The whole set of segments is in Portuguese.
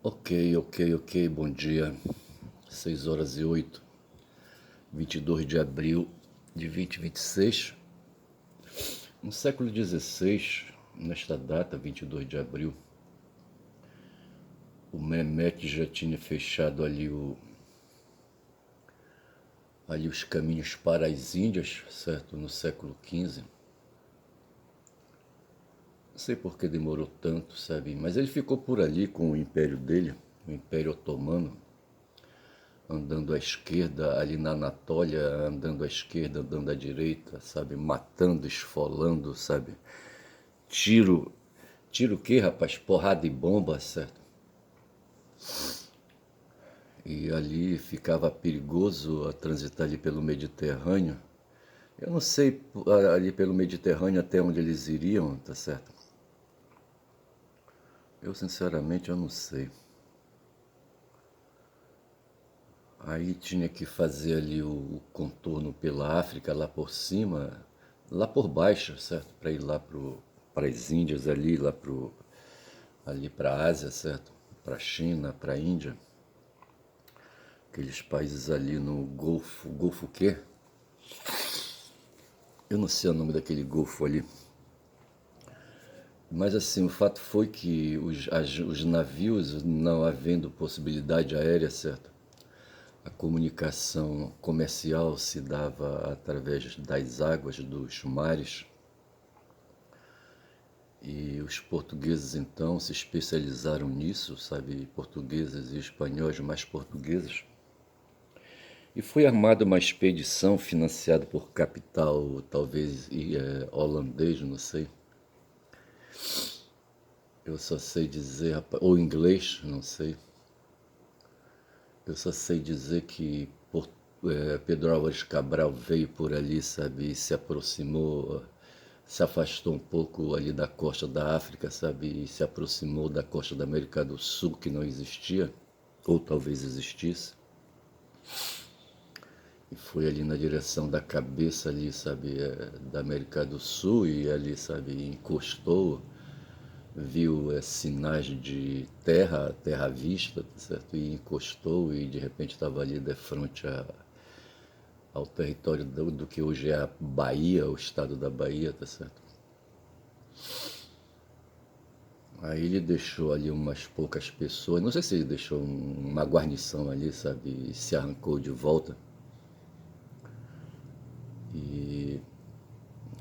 Ok, bom dia. 6h08, 22 de abril de 2026. No século XVI, nesta data, 22 de abril, o Mehmet já tinha fechado ali os caminhos para as Índias, certo? No século XV. Não sei por que demorou tanto, sabe? Mas ele ficou por ali com o império dele, o Império Otomano, andando à esquerda, ali na Anatólia, andando à esquerda, andando à direita, sabe? Matando, esfolando, sabe? Tiro, tiro o quê, rapaz? Porrada e bomba, certo? E ali ficava perigoso a transitar ali pelo Mediterrâneo. Eu não sei ali pelo Mediterrâneo até onde eles iriam, tá certo? Eu sinceramente eu não sei. Aí tinha que fazer ali o contorno pela África, lá por cima, lá por baixo, certo? Para ir lá para as Índias ali, ali para a Ásia, certo? Para a China, para a Índia. Aqueles países ali no Golfo o quê? Eu não sei o nome daquele golfo ali. Mas assim, o fato foi que os navios, não havendo possibilidade aérea, certo? A comunicação comercial se dava através das águas, dos mares. E os portugueses então se especializaram nisso, sabe? Portugueses e espanhóis, mais portugueses. E foi armada uma expedição financiada por capital, talvez holandês, não sei. Eu só sei dizer, ou inglês, não sei. Eu só sei dizer que Pedro Álvares Cabral veio por ali, sabe, e se aproximou, se afastou um pouco ali da costa da África, sabe, e se aproximou da costa da América do Sul, que não existia, ou talvez existisse, e foi ali na direção da cabeça ali, sabe, da América do Sul, e ali, sabe, encostou, viu sinais de terra à vista, tá certo? E encostou e de repente estava ali de frente ao território do que hoje é a Bahia, o estado da Bahia, tá certo? Aí ele deixou ali umas poucas pessoas, não sei se ele deixou uma guarnição ali, sabe? E se arrancou de volta e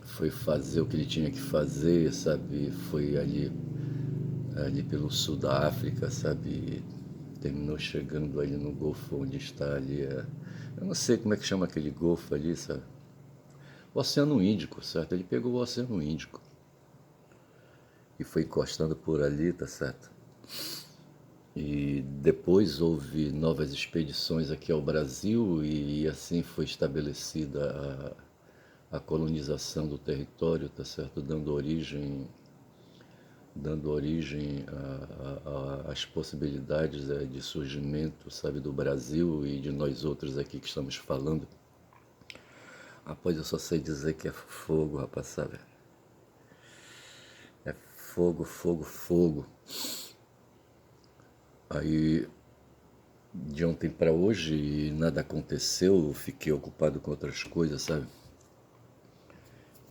foi fazer o que ele tinha que fazer, sabe? Foi ali pelo sul da África, sabe? Terminou chegando ali no Golfo onde está ali. Eu não sei como é que chama aquele Golfo ali, sabe? O Oceano Índico, certo? Ele pegou o Oceano Índico e foi encostando por ali, tá certo? E depois houve novas expedições aqui ao Brasil e assim foi estabelecida a colonização do território, tá certo? Dando origem às possibilidades de surgimento, sabe, do Brasil e de nós outros aqui que estamos falando. Rapaz, eu só sei dizer que é fogo, rapaz, sabe? É fogo, fogo, fogo. Aí, de ontem para hoje, nada aconteceu, eu fiquei ocupado com outras coisas, sabe?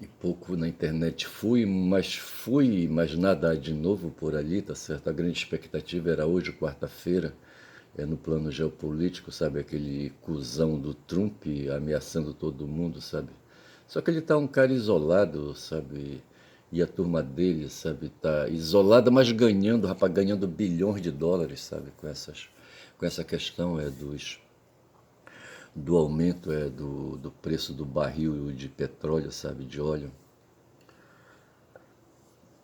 E pouco na internet fui, mas nada de novo por ali, tá certo? A grande expectativa era hoje, quarta-feira, no plano geopolítico, sabe? Aquele cuzão do Trump ameaçando todo mundo, sabe? Só que ele tá um cara isolado, sabe? E a turma dele, sabe? Tá isolada, mas ganhando, rapaz, ganhando bilhões de dólares, sabe? Com essa questão do aumento do preço do barril de petróleo, sabe? De óleo.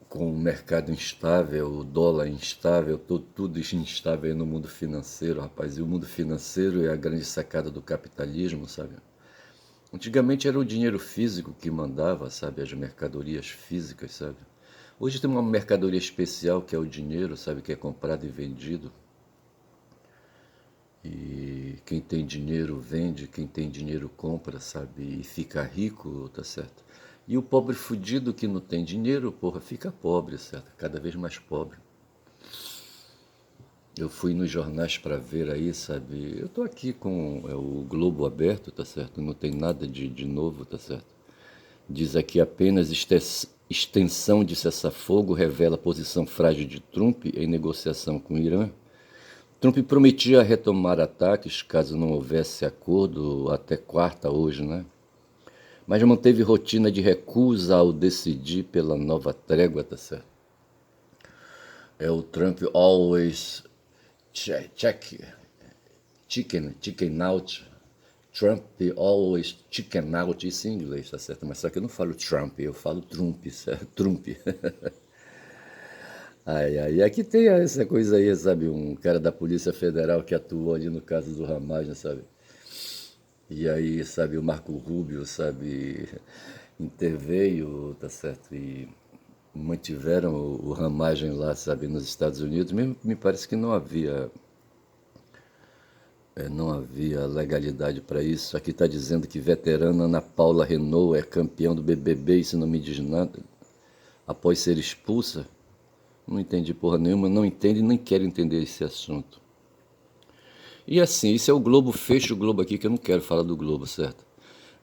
Com o mercado instável, o dólar instável, tudo instável aí no mundo financeiro, rapaz. E o mundo financeiro é a grande sacada do capitalismo, sabe? Antigamente era o dinheiro físico que mandava, sabe? As mercadorias físicas, sabe? Hoje tem uma mercadoria especial que é o dinheiro, sabe? Que é comprado e vendido. E quem tem dinheiro vende, quem tem dinheiro compra, sabe? E fica rico, tá certo? E o pobre fudido que não tem dinheiro, porra, fica pobre, certo? Cada vez mais pobre. Eu fui nos jornais para ver aí, sabe? Eu tô aqui com o Globo aberto, tá certo? Não tem nada de novo, tá certo? Diz aqui apenas extensão de cessar-fogo revela posição frágil de Trump em negociação com o Irã. Trump prometia retomar ataques caso não houvesse acordo até quarta hoje, né? Mas manteve rotina de recusa ao decidir pela nova trégua, tá certo? É o Trump always check, chicken out. Trump always chicken out, isso em inglês, tá certo? Mas só que eu não falo Trump, eu falo Trump, certo? Trump. Ai, ai, aqui tem essa coisa aí, sabe? Um cara da Polícia Federal que atuou ali no caso do Hamas, né, sabe? E aí, sabe, o Marco Rubio, sabe, interveio, tá certo? E mantiveram o ramagem lá, sabe, nos Estados Unidos. Mesmo me parece que não havia legalidade para isso. Aqui está dizendo que veterana Ana Paula Renault é campeã do BBB, isso não me diz nada. Após ser expulsa, não entendi porra nenhuma, não entende nem quero entender esse assunto. E assim, isso é o Globo, fecha o Globo aqui, que eu não quero falar do Globo, certo?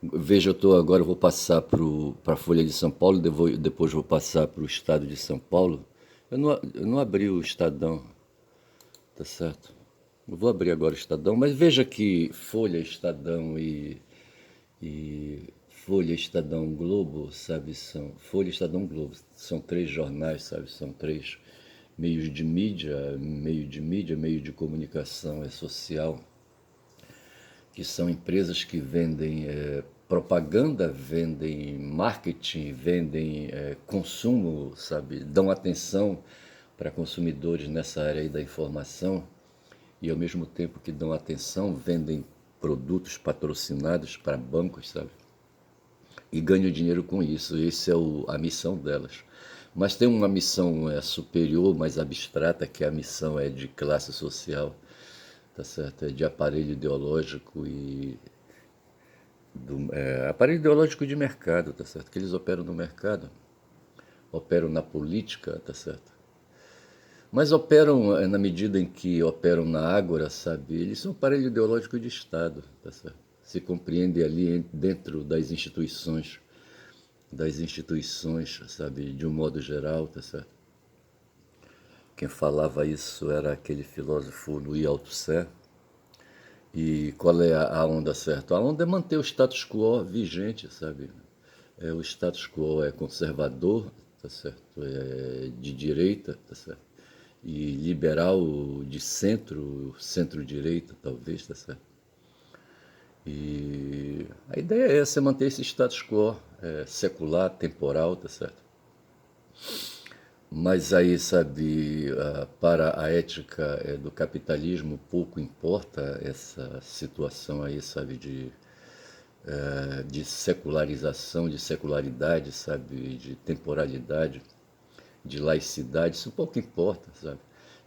Veja, eu vou passar para a Folha de São Paulo, depois vou passar para o Estado de São Paulo. Eu não abri o Estadão, tá certo? Eu vou abrir agora o Estadão, mas veja que Folha, Estadão e Folha, Estadão, Globo, sabe, Folha, Estadão, Globo, são três jornais, sabe, são três meios de mídia, meio de comunicação social, que são empresas que vendem propaganda, vendem marketing, vendem consumo, sabe, dão atenção para consumidores nessa área aí da informação e ao mesmo tempo que dão atenção, vendem produtos patrocinados para bancos, sabe? E ganham dinheiro com isso. Essa é a missão delas. Mas tem uma missão superior, mais abstrata, que é a missão de classe social, tá certo? É de aparelho ideológico e aparelho ideológico de mercado, tá certo? Que eles operam no mercado, operam na política, tá certo? Mas operam na medida em que operam na Ágora, sabe? Eles são aparelho ideológico de Estado, tá certo? Se compreende ali dentro das instituições, sabe? De um modo geral, tá certo? Quem falava isso era aquele filósofo Louis Althusser. E qual é a onda certa? A onda é manter o status quo vigente, sabe? O status quo é conservador, tá certo? É de direita, tá certo? E liberal de centro, centro-direita, talvez, tá certo? E a ideia é essa, é manter esse status quo secular, temporal, tá certo? Mas aí, sabe, para a ética do capitalismo, pouco importa essa situação aí, sabe, de secularização, de secularidade, sabe, de temporalidade, de laicidade, isso pouco importa, sabe?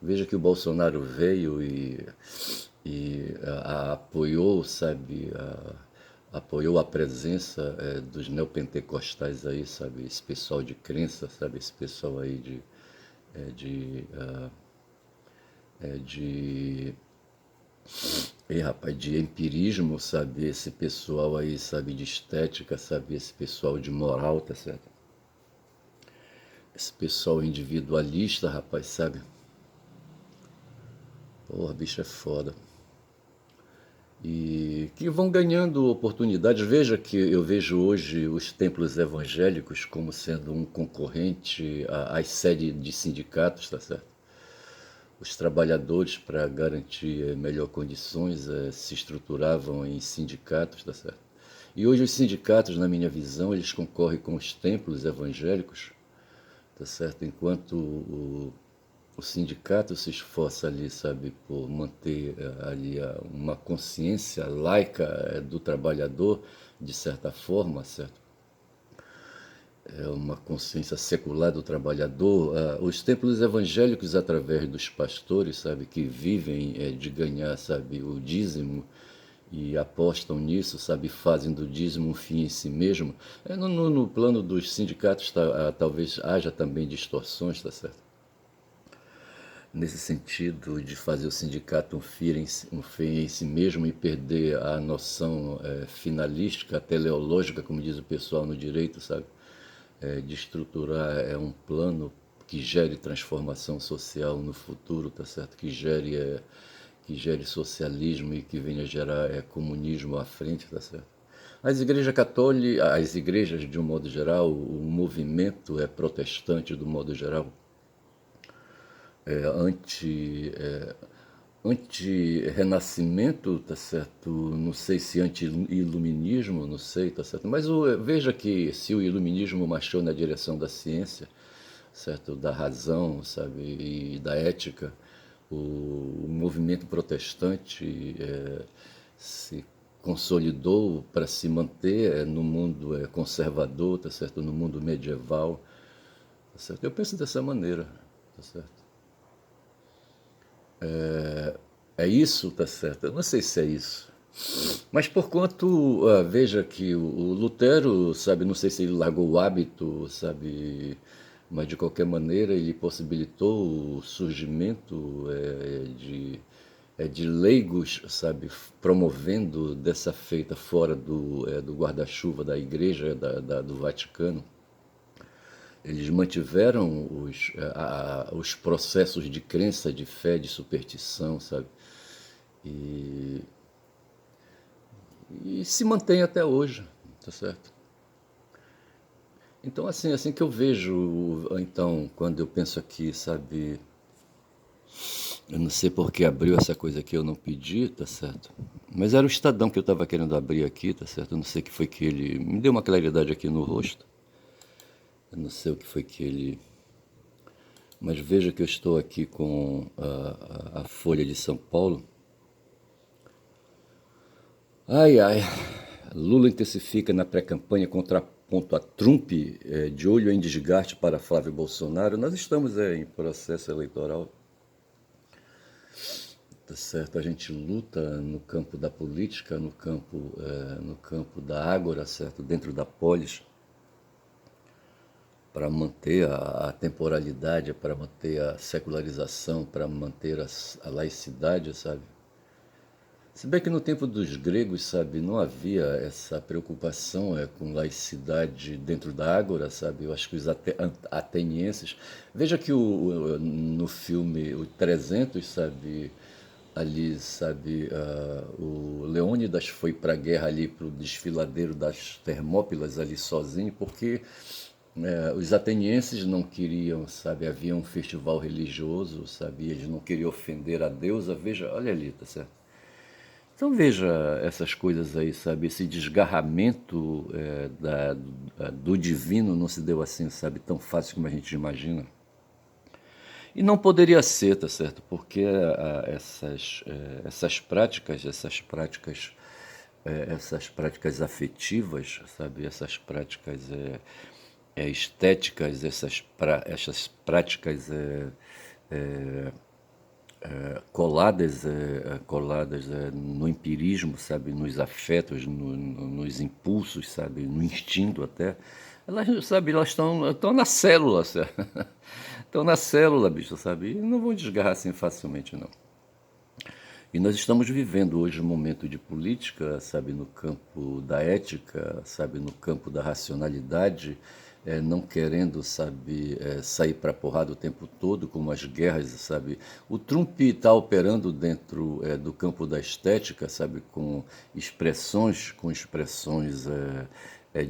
Veja que o Bolsonaro veio e apoiou, sabe, apoiou a presença dos neopentecostais aí, sabe, esse pessoal de crença, sabe, esse pessoal aí de rapaz, de empirismo, sabe, esse pessoal aí, sabe, de estética, sabe, esse pessoal de moral, tá certo? Esse pessoal individualista, rapaz, sabe? Porra, bicho é foda. E que vão ganhando oportunidades. Veja que eu vejo hoje os templos evangélicos como sendo um concorrente às sedes de sindicatos, tá certo? Os trabalhadores, para garantir melhor condições, se estruturavam em sindicatos, tá certo? E hoje os sindicatos, na minha visão, eles concorrem com os templos evangélicos, tá certo? Enquanto o sindicato se esforça ali, sabe, por manter ali uma consciência laica do trabalhador, de certa forma, certo? É uma consciência secular do trabalhador. Os templos evangélicos, através dos pastores, sabe, que vivem de ganhar, sabe, o dízimo e apostam nisso, sabe, fazem do dízimo um fim em si mesmo. No plano dos sindicatos, talvez haja também distorções, tá certo? nesse sentido de fazer o sindicato um fim em si mesmo e perder a noção finalística, teleológica, como diz o pessoal no direito, sabe? De estruturar um plano que gere transformação social no futuro, tá certo? Que gere socialismo e que venha gerar comunismo à frente, tá certo? As igrejas católicas, as igrejas de um modo geral, o movimento protestante do modo geral, é, anti, é, anti-renascimento, tá certo? Não sei se anti-iluminismo, não sei, tá certo? Mas veja que se o iluminismo marchou na direção da ciência, certo? Da razão, sabe? E da ética, o movimento protestante se consolidou para se manter no mundo conservador, tá certo? No mundo medieval, tá certo? Eu penso dessa maneira, tá certo? É isso, tá certo? Eu não sei se é isso. Mas porquanto, veja que o Lutero, sabe, não sei se ele largou o hábito, sabe, mas de qualquer maneira ele possibilitou o surgimento de leigos, sabe, promovendo dessa feita fora do guarda-chuva da Igreja, do Vaticano. Eles mantiveram os processos de crença, de fé, de superstição, sabe? E, e se mantém até hoje, tá certo? Então, assim que eu vejo, então, quando eu penso aqui, sabe, eu não sei por que abriu essa coisa aqui, eu não pedi, tá certo? Mas era o Estadão que eu estava querendo abrir aqui, tá certo? Eu não sei o que foi que ele me deu uma claridade aqui no rosto. Eu não sei o que foi que ele. Mas veja que eu estou aqui com a Folha de São Paulo. Ai, ai. Lula intensifica na pré-campanha contraponto a Trump, de olho em desgaste para Flávio Bolsonaro. Nós estamos em processo eleitoral, tá certo? A gente luta no campo da política, no campo da ágora, certo? Dentro da polis, para manter a temporalidade, para manter a secularização, para manter a laicidade, sabe? Se bem que no tempo dos gregos, sabe, não havia essa preocupação com laicidade dentro da ágora, sabe? Eu acho que os atenienses... Veja que no filme o 300, sabe, ali, sabe, o Leônidas foi para a guerra ali, para o desfiladeiro das Termópilas ali sozinho, porque os atenienses não queriam, sabe, havia um festival religioso, sabe, eles não queriam ofender a deusa. Veja, olha ali, tá certo? Então veja essas coisas aí, sabe? Esse desgarramento do divino não se deu assim, sabe? Tão fácil como a gente imagina. E não poderia ser, tá certo? Porque essas práticas afetivas, sabe? Essas práticas estéticas, essas práticas coladas no empirismo, sabe, nos afetos, nos impulsos, sabe, no instinto até. Elas, sabe, elas estão na célula, sabe? Estão na célula, bicho, sabe? E não vão desgarrar assim facilmente, não. E nós estamos vivendo hoje um momento de política, sabe, no campo da ética, sabe, no campo da racionalidade, não querendo, sabe, sair para porrada o tempo todo, como as guerras, sabe. O Trump está operando dentro do campo da estética, sabe, com expressões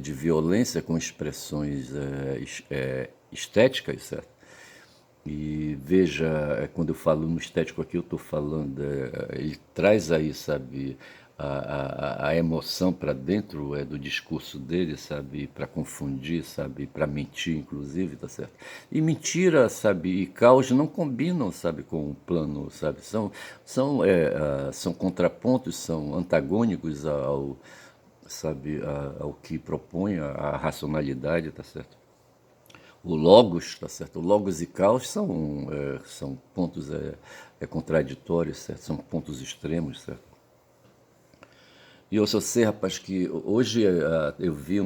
de violência, com expressões estéticas, certo? E veja, quando eu falo no estético aqui, eu estou falando, ele traz aí, sabe, a emoção para dentro do discurso dele, sabe, para confundir, sabe, para mentir, inclusive, tá certo? E mentira, sabe, e caos não combinam, sabe, com o plano, sabe, são contrapontos, são antagônicos sabe, ao que propõe a racionalidade, tá certo? O logos, tá certo? O logos e caos são pontos contraditórios, certo? São pontos extremos, certo? E eu só sei, rapaz, que hoje eu vi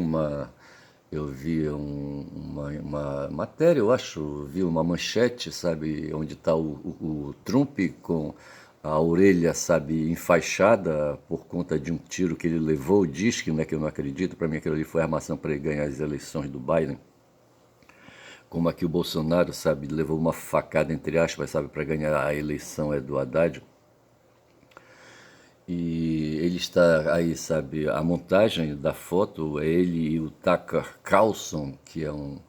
eu vi uma matéria, eu acho, vi uma manchete, sabe, onde está o Trump com a orelha, sabe, enfaixada por conta de um tiro que ele levou, diz que, né, que eu não acredito, para mim aquilo ali foi armação para ele ganhar as eleições do Biden, como aqui o Bolsonaro, sabe, levou uma facada, entre aspas, sabe, para ganhar a eleição do Haddad. E ele está aí, sabe, a montagem da foto é ele e o Tucker Carlson, que o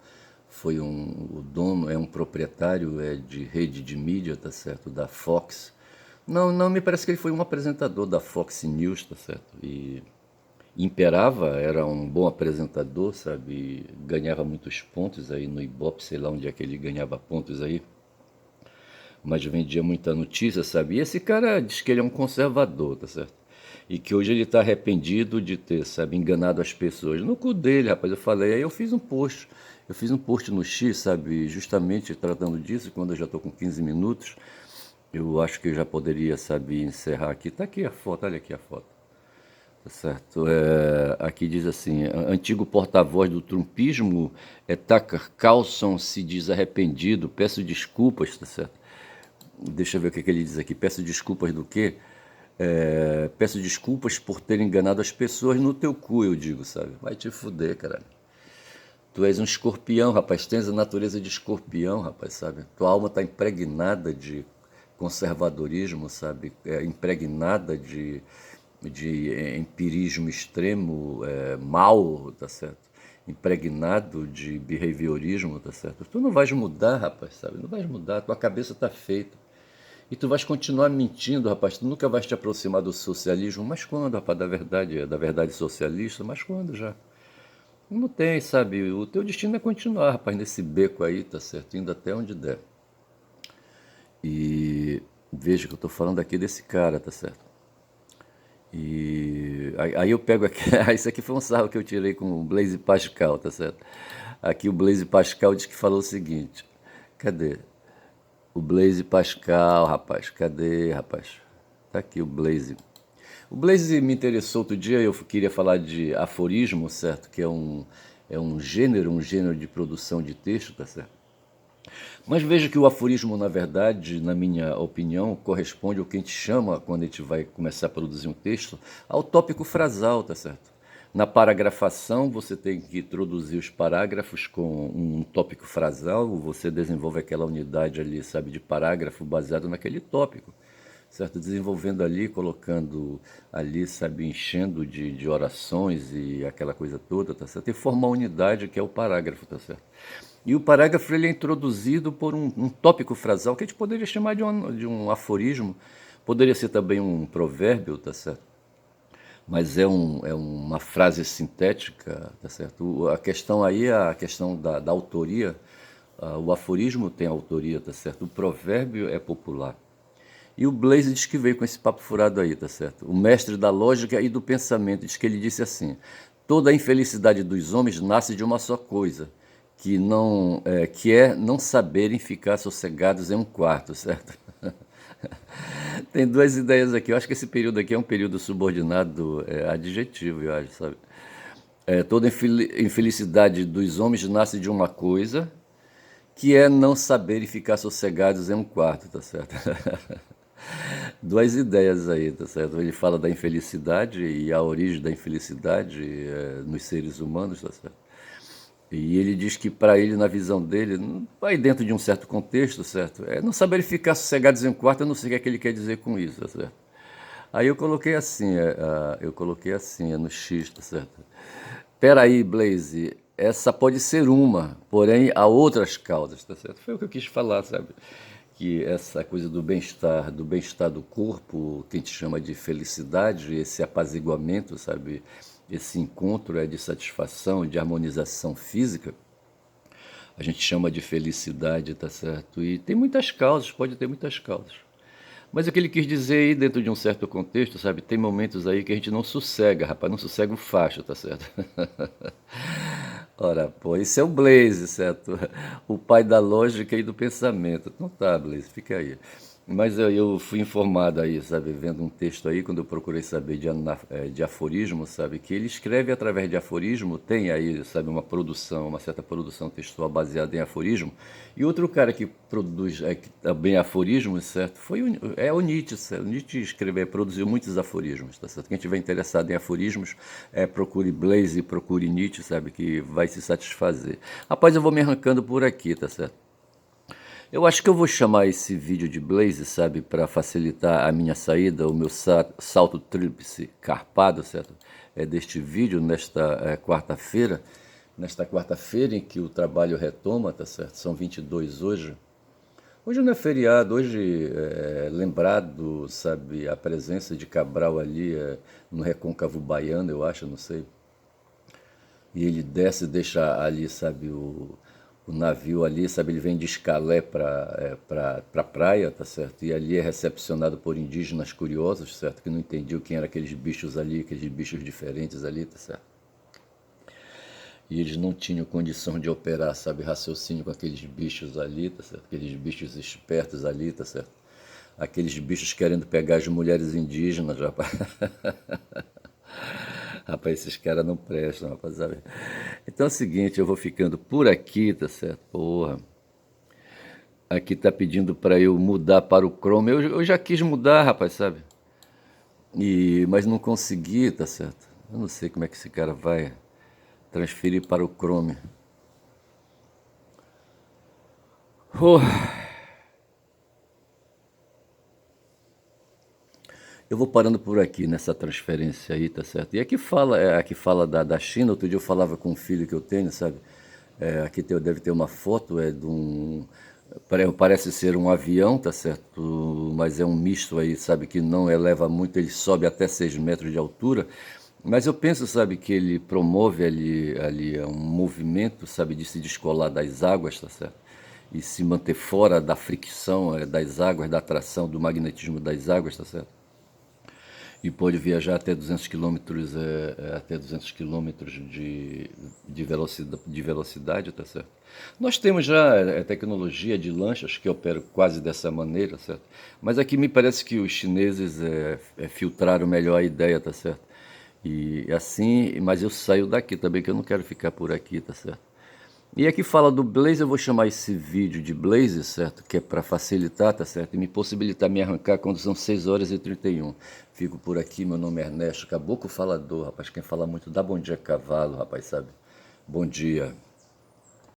dono, é um proprietário de rede de mídia, tá certo, da Fox. Não, não, me parece que ele foi um apresentador da Fox News, tá certo, e imperava, era um bom apresentador, sabe, ganhava muitos pontos aí no Ibope, sei lá onde é que ele ganhava pontos aí, mas vendia muita notícia, sabe? E esse cara diz que ele é um conservador, tá certo? E que hoje ele está arrependido de ter, sabe, enganado as pessoas. No cu dele, rapaz, eu falei, aí eu fiz um post. Eu fiz um post no X, sabe, justamente tratando disso, quando eu já estou com 15 minutos. Eu acho que eu já poderia, sabe, encerrar aqui. Tá aqui a foto, olha aqui a foto. Tá certo. Aqui diz assim, antigo porta-voz do trumpismo, Tucker Carlson se diz arrependido, peço desculpas, tá certo? Deixa eu ver o que ele diz aqui. Peço desculpas do quê? Peço desculpas por ter enganado as pessoas no teu cu, eu digo, sabe? Vai te fuder, caralho. Tu és um escorpião, rapaz. Tens a natureza de escorpião, rapaz, sabe? Tua alma está impregnada de conservadorismo, sabe? Impregnada de empirismo extremo, mal, tá certo? Impregnado de behaviorismo, tá certo? Tu não vais mudar, rapaz, sabe? Não vais mudar. Tua cabeça está feita. E tu vais continuar mentindo, rapaz. Tu nunca vais te aproximar do socialismo. Mas quando, rapaz, da verdade socialista? Mas quando já? Não tem, sabe? O teu destino é continuar, rapaz, nesse beco aí, tá certo? Indo até onde der. E veja que eu tô falando aqui desse cara, tá certo? E aí eu pego aqui. Isso aqui foi um sarro que eu tirei com o Blaise Pascal, tá certo? Aqui o Blaise Pascal diz que falou o seguinte. Cadê? O Blaise Pascal, rapaz. Cadê, rapaz? Tá aqui o Blaise. O Blaise me interessou outro dia, eu queria falar de aforismo, certo? Que é um gênero de produção de texto, tá certo? Mas veja que o aforismo, na verdade, na minha opinião, corresponde ao que a gente chama, quando a gente vai começar a produzir um texto, ao tópico frasal, tá certo? Na paragrafação, você tem que introduzir os parágrafos com um tópico frasal, você desenvolve aquela unidade ali, sabe, de parágrafo baseado naquele tópico, certo? Desenvolvendo ali, colocando ali, sabe, enchendo de orações e aquela coisa toda, tá certo? E formar uma unidade que é o parágrafo, tá certo? E o parágrafo ele é introduzido por um tópico frasal que a gente poderia chamar de um aforismo, poderia ser também um provérbio, tá certo? Mas é uma frase sintética, tá certo? A questão aí é a questão da autoria. O aforismo tem autoria, tá certo? O provérbio é popular. E o Blaise diz que veio com esse papo furado aí, tá certo? O mestre da lógica e do pensamento diz que ele disse assim: toda a infelicidade dos homens nasce de uma só coisa, que é não saberem ficar sossegados em um quarto, certo? Tem duas ideias aqui. Eu acho que esse período aqui é um período subordinado adjetivo, eu acho, sabe? Toda infelicidade dos homens nasce de uma coisa, que é não saberem ficar sossegados em um quarto, tá certo? Duas ideias aí, tá certo? Ele fala da infelicidade e a origem da infelicidade nos seres humanos, tá certo? E ele diz que para ele, na visão dele, vai dentro de um certo contexto, certo? Não saber ficar sossegados em um quarto, eu não sei o que é que ele quer dizer com isso, tá certo? Aí eu coloquei assim, no X, tá certo? Peraí, Blaze, essa pode ser uma, porém há outras causas, tá certo? Foi o que eu quis falar, sabe? Que essa coisa do bem-estar do corpo, que a gente chama de felicidade, esse apaziguamento, sabe? Esse encontro de satisfação, de harmonização física, a gente chama de felicidade, tá certo? E tem muitas causas, pode ter muitas causas. Mas o que ele quis dizer aí, dentro de um certo contexto, sabe? Tem momentos aí que a gente não sossega, rapaz, não sossega o facho, tá certo? Ora, pô, esse é o Blaze, certo? O pai da lógica e do pensamento. Não tá, Blaze, fica aí. Mas eu fui informado aí, sabe, vendo um texto aí, quando eu procurei saber de aforismo, sabe, que ele escreve através de aforismo, tem aí, sabe, uma produção, uma certa produção textual baseada em aforismo. E outro cara que produz que também aforismos, certo, é o Nietzsche, certo? O Nietzsche produziu muitos aforismos, tá certo? Quem estiver interessado em aforismos, procure Blaise, procure Nietzsche, sabe, que vai se satisfazer. Rapaz, eu vou me arrancando por aqui, tá certo? Eu acho que eu vou chamar esse vídeo de Blaze, sabe, para facilitar a minha saída, o meu salto tríplice carpado, certo? É deste vídeo nesta quarta-feira em que o trabalho retoma, tá certo? São 22 hoje. Hoje não é feriado, hoje é lembrado, sabe, a presença de Cabral ali no Recôncavo Baiano, eu acho, não sei. E ele desce e deixa ali, sabe, o navio ali, sabe, ele vem de Escalé para praia, tá certo? E ali é recepcionado por indígenas curiosos, certo? Que não entendiam quem eram aqueles bichos ali, aqueles bichos diferentes ali, tá certo? E eles não tinham condição de operar, sabe, raciocínio com aqueles bichos ali, tá certo? Aqueles bichos espertos ali, tá certo? Aqueles bichos querendo pegar as mulheres indígenas, rapaz. Rapaz, esses caras não prestam, rapaz, sabe? Então é o seguinte, eu vou ficando por aqui, tá certo? Porra. Aqui tá pedindo para eu mudar para o Chrome. Eu já quis mudar, rapaz, sabe? Mas não consegui, tá certo? Eu não sei como é que esse cara vai transferir para o Chrome. Oh, eu vou parando por aqui nessa transferência aí, tá certo? E aqui fala da China. Outro dia eu falava com um filho que eu tenho, sabe? Deve ter uma foto, de um. Parece ser um avião, tá certo? Mas é um misto aí, sabe? Que não eleva muito, ele sobe até 6 metros de altura. Mas eu penso, sabe, que ele promove ali um movimento, sabe, de se descolar das águas, tá certo? E se manter fora da fricção das águas, da atração, do magnetismo das águas, tá certo? E pode viajar até 200 quilômetros, até 200 quilômetros de velocidade, tá certo? Nós temos já tecnologia de lanchas que operam quase dessa maneira, certo? Mas aqui me parece que os chineses filtraram melhor a ideia, tá certo? E assim, mas eu saio daqui também, que eu não quero ficar por aqui, tá certo? E aqui fala do Blaze, eu vou chamar esse vídeo de Blaze, certo? Que é para facilitar, tá certo? E me possibilitar me arrancar quando são 6 horas e 31. Fico por aqui, meu nome é Ernesto, caboclo falador, rapaz. Quem fala muito dá bom dia cavalo, rapaz, sabe? Bom dia.